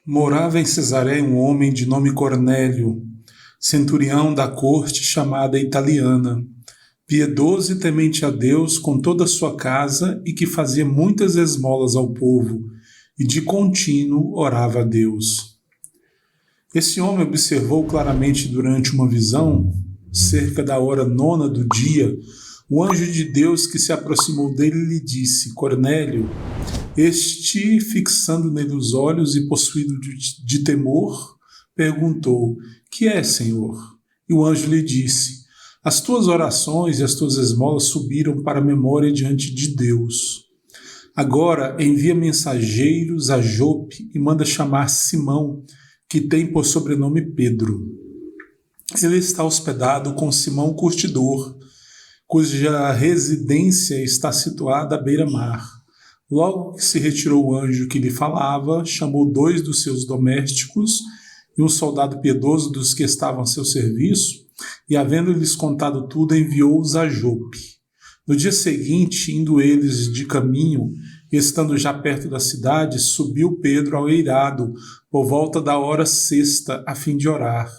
Morava em Cesareia um homem de nome Cornélio, centurião da corte chamada Italiana, piedoso e temente a Deus com toda a sua casa e que fazia muitas esmolas ao povo e de contínuo orava a Deus. Esse homem observou claramente durante uma visão, cerca da hora 9ª do dia, o anjo de Deus que se aproximou dele lhe disse: Cornélio. Este, fixando nele os olhos e possuído de temor, perguntou: Que é, Senhor? E o anjo lhe disse: As tuas orações e as tuas esmolas subiram para a memória diante de Deus. Agora envia mensageiros a Jope e manda chamar Simão, que tem por sobrenome Pedro. Ele está hospedado com Simão Curtidor, cuja residência está situada à beira-mar. Logo que se retirou o anjo que lhe falava, chamou 2 dos seus domésticos e um soldado piedoso dos que estavam a seu serviço, e havendo-lhes contado tudo, enviou-os a Jope. No dia seguinte, indo eles de caminho, e estando já perto da cidade, subiu Pedro ao eirado, por volta da hora 6ª, a fim de orar.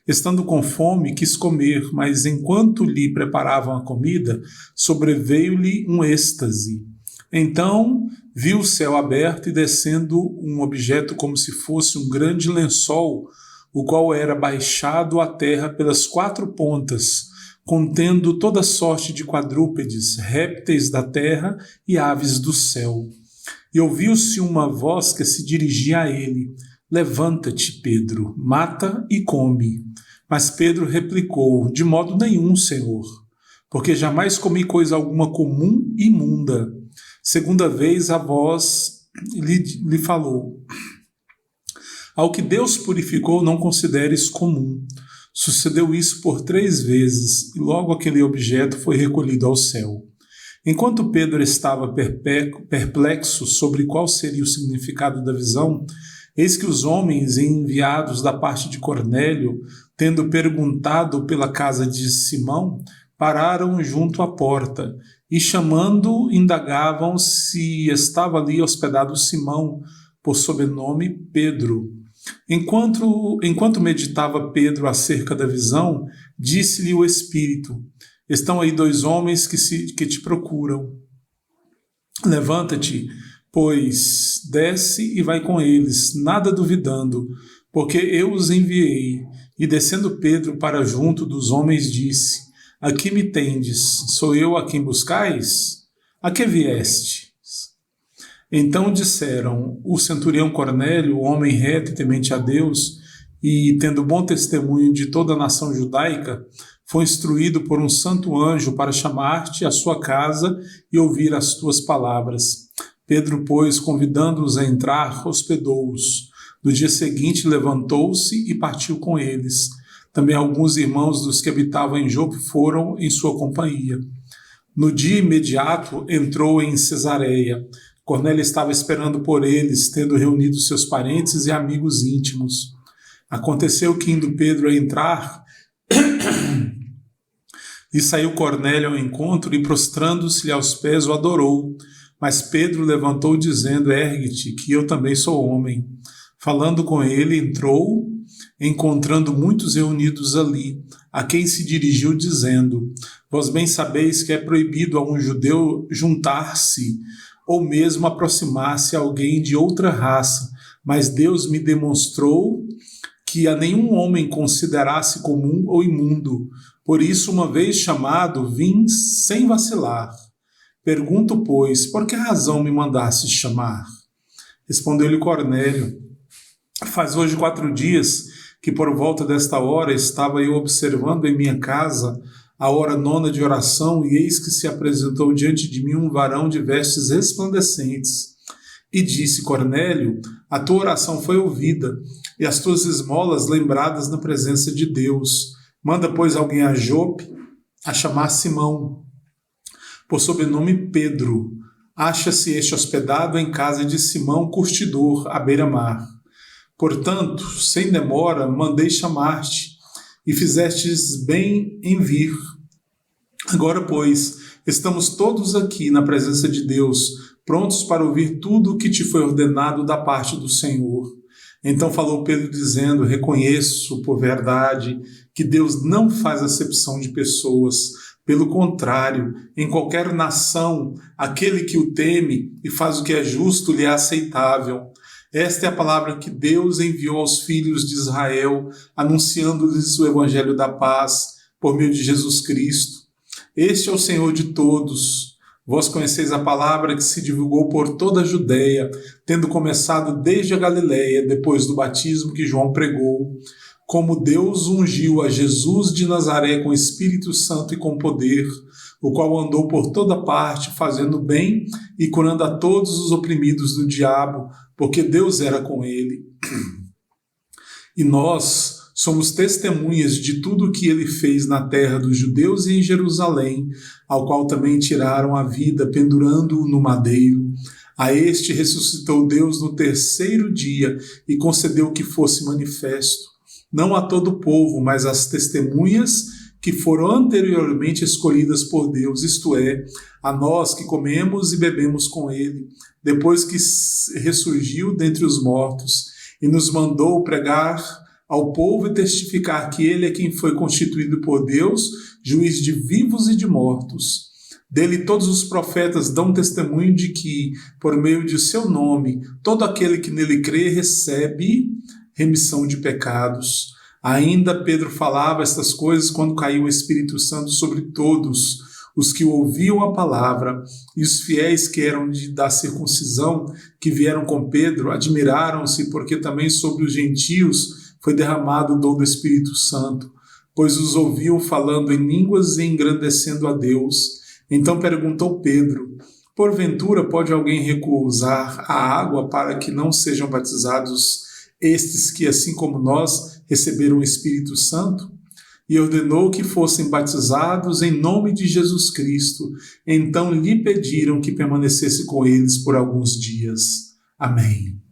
Estando com fome, quis comer, mas enquanto lhe preparavam a comida, sobreveio-lhe um êxtase. Então viu o céu aberto e descendo um objeto como se fosse um grande lençol, o qual era baixado à terra pelas 4 pontas, contendo toda sorte de quadrúpedes, répteis da terra e aves do céu. E ouviu-se uma voz que se dirigia a ele: Levanta-te, Pedro, mata e come. Mas Pedro replicou: De modo nenhum, Senhor, porque jamais comi coisa alguma comum e imunda. Segunda vez a voz lhe falou: Ao que Deus purificou, não consideres comum. Sucedeu isso por 3 vezes, e logo aquele objeto foi recolhido ao céu. Enquanto Pedro estava perplexo sobre qual seria o significado da visão, eis que os homens enviados da parte de Cornélio, tendo perguntado pela casa de Simão, pararam junto à porta, e chamando, indagavam se estava ali hospedado Simão, por sobrenome Pedro. Enquanto meditava Pedro acerca da visão, disse-lhe o Espírito: Estão aí 2 homens que te procuram. Levanta-te, pois, desce e vai com eles, nada duvidando, porque eu os enviei. E descendo Pedro para junto dos homens, disse: Aqui me tendes, sou eu a quem buscais? A que viestes? Então disseram: O centurião Cornélio, homem reto e temente a Deus, e tendo bom testemunho de toda a nação judaica, foi instruído por um santo anjo para chamar-te à sua casa e ouvir as tuas palavras. Pedro, pois, convidando-os a entrar, hospedou-os. No dia seguinte levantou-se e partiu com eles. Também alguns irmãos dos que habitavam em Jope foram em sua companhia. No dia imediato entrou em Cesareia. Cornélio estava esperando por eles, tendo reunido seus parentes e amigos íntimos. Aconteceu que, indo Pedro a entrar, lhe saiu Cornélio ao encontro e, prostrando-se-lhe aos pés, o adorou. Mas Pedro levantou, dizendo: Ergue-te, que eu também sou homem. Falando com ele, entrou, encontrando muitos reunidos ali, a quem se dirigiu, dizendo: Vós bem sabeis que é proibido a um judeu juntar-se ou mesmo aproximar-se a alguém de outra raça, mas Deus me demonstrou que a nenhum homem considerasse comum ou imundo. Por isso, uma vez chamado, vim sem vacilar. Pergunto, pois, por que razão me mandastes chamar? Respondeu-lhe Cornélio: Faz hoje 4 dias que por volta desta hora estava eu observando em minha casa a hora 9ª de oração, e eis que se apresentou diante de mim um varão de vestes resplandecentes. E disse: Cornélio, a tua oração foi ouvida, e as tuas esmolas lembradas na presença de Deus. Manda, pois, alguém a Jope a chamar Simão, por sobrenome Pedro. Acha-se este hospedado em casa de Simão Curtidor, à beira-mar. Portanto, sem demora, mandei chamar-te, e fizestes bem em vir. Agora, pois, estamos todos aqui na presença de Deus, prontos para ouvir tudo o que te foi ordenado da parte do Senhor. Então falou Pedro dizendo: reconheço por verdade que Deus não faz acepção de pessoas. Pelo contrário, em qualquer nação, aquele que o teme e faz o que é justo lhe é aceitável. Esta é a palavra que Deus enviou aos filhos de Israel, anunciando-lhes o evangelho da paz por meio de Jesus Cristo. Este é o Senhor de todos. Vós conheceis a palavra que se divulgou por toda a Judéia, tendo começado desde a Galiléia, depois do batismo que João pregou, como Deus ungiu a Jesus de Nazaré com Espírito Santo e com poder, o qual andou por toda parte, fazendo bem e curando a todos os oprimidos do diabo, porque Deus era com ele. E nós somos testemunhas de tudo o que ele fez na terra dos judeus e em Jerusalém, ao qual também tiraram a vida, pendurando-o no madeiro. A este ressuscitou Deus no terceiro dia e concedeu que fosse manifesto, não a todo o povo, mas às testemunhas que foram anteriormente escolhidas por Deus, isto é, a nós que comemos e bebemos com ele, depois que ressurgiu dentre os mortos, e nos mandou pregar ao povo e testificar que ele é quem foi constituído por Deus, juiz de vivos e de mortos. Dele todos os profetas dão testemunho de que, por meio de seu nome, todo aquele que nele crê recebe remissão de pecados. Ainda Pedro falava estas coisas quando caiu o Espírito Santo sobre todos os que ouviam a palavra, e os fiéis que eram da circuncisão, que vieram com Pedro, admiraram-se, porque também sobre os gentios foi derramado o dom do Espírito Santo, pois os ouviam falando em línguas e engrandecendo a Deus. Então perguntou Pedro: porventura pode alguém recusar a água para que não sejam batizados estes que, assim como nós, receberam o Espírito Santo? E ordenou que fossem batizados em nome de Jesus Cristo. Então lhe pediram que permanecesse com eles por alguns dias. Amém.